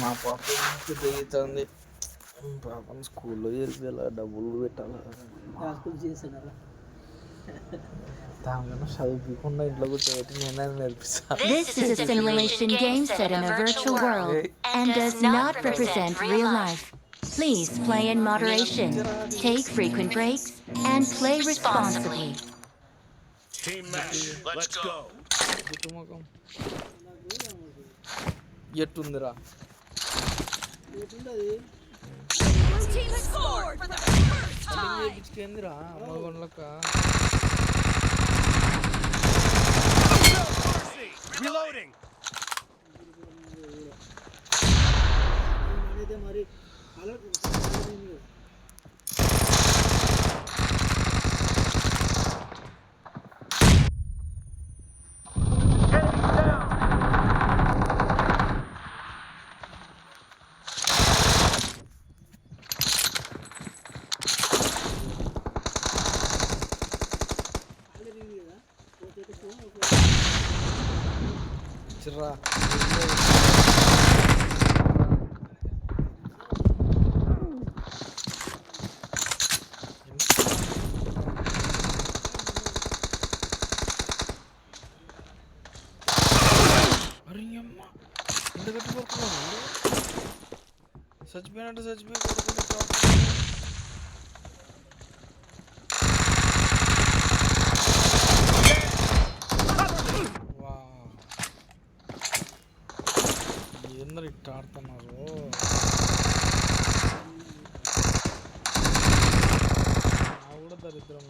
మా పాప దిగుతుంది. పాపం స్కూల్లో చేర్పియాల, డబ్బులు పెట్టాలా, దానికన్నా చదివించకుండా ఇంట్లో కూర్చోబెట్టి నేనే నేర్పిస్తాను. This is a simulation game set in a virtual world and does not represent real life. Please play in moderation, take frequent breaks, and play responsibly. Team match, let's go. ఎట్టుందిరా? Team has scored for the first time. ఏందిరా అమ్మగొండ్లక? Reloading. చిర్రా అరే అమ్మ ఇంత గట్టి కొడుతున్నాను. చచ్చిపోయినట్టు చచ్చిపోయి అందరు ఇట్ట ఆడుతున్నారు. కూడా దరిద్రం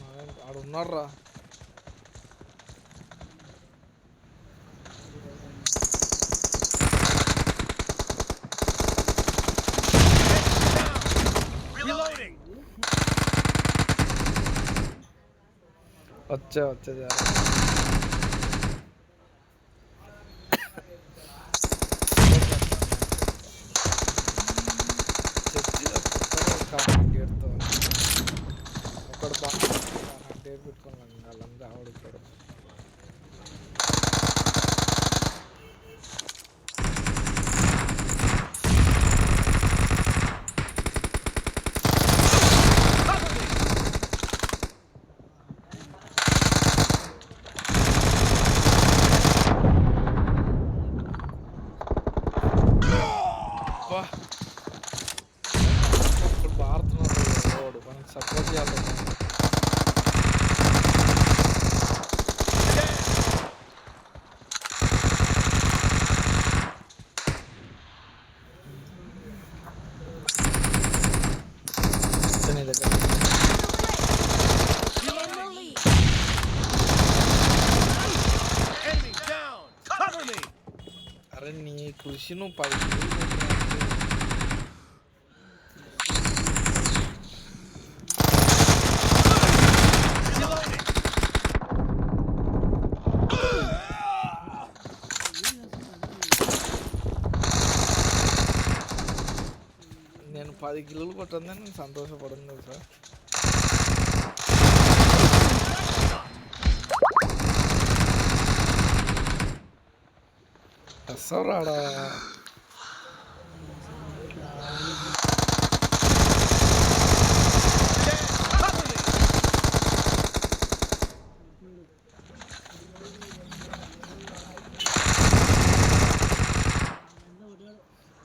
ఆడున్నారా. వచ్చా ఒకడు బాగా డేట్ పెట్టుకోవాలి. వాళ్ళంతా ఆవిడతాడు. భారతనాడు మనకి సపోర్ట్ చేయాలి. అరే నీ కృషి నువ్వు 10 నేను 10 కిలోలు కొట్టందని నేను సంతోషపడింది సార్. వస్తారాడా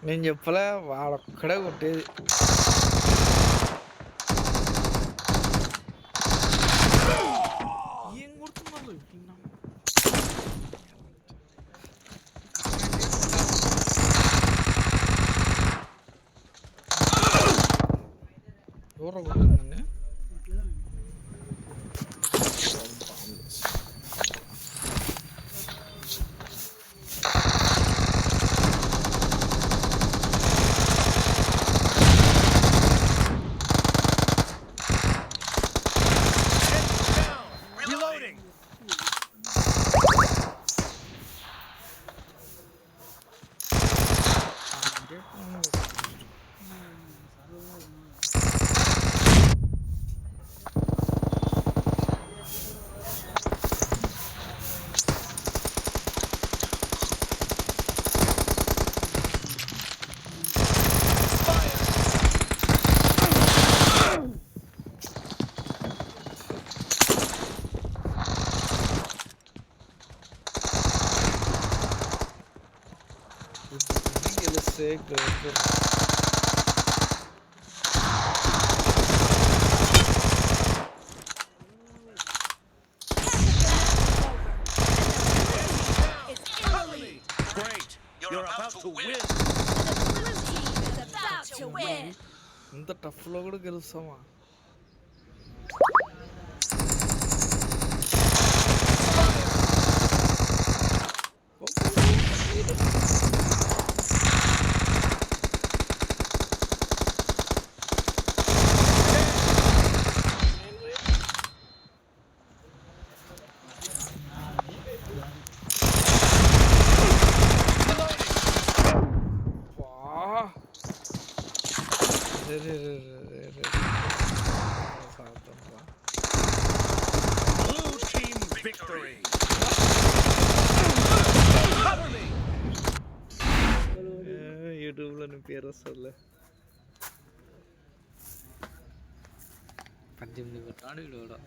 నేను చెప్పలే, వాడొక్కడే కొట్టేది. ఏం కొడుతున్నారు ఎవరు కొట్టిందండి? ఇప్పుడు గెలిస్తే Great. You're about to win. Blue team is about to win. ఇంత టఫ్లో కూడా గెలుస్తామా? Blue team victory. యూట్యూబ్లో నీ పేరు వస్తుందిలే. 18 పెట్టాడు వీడు కూడా.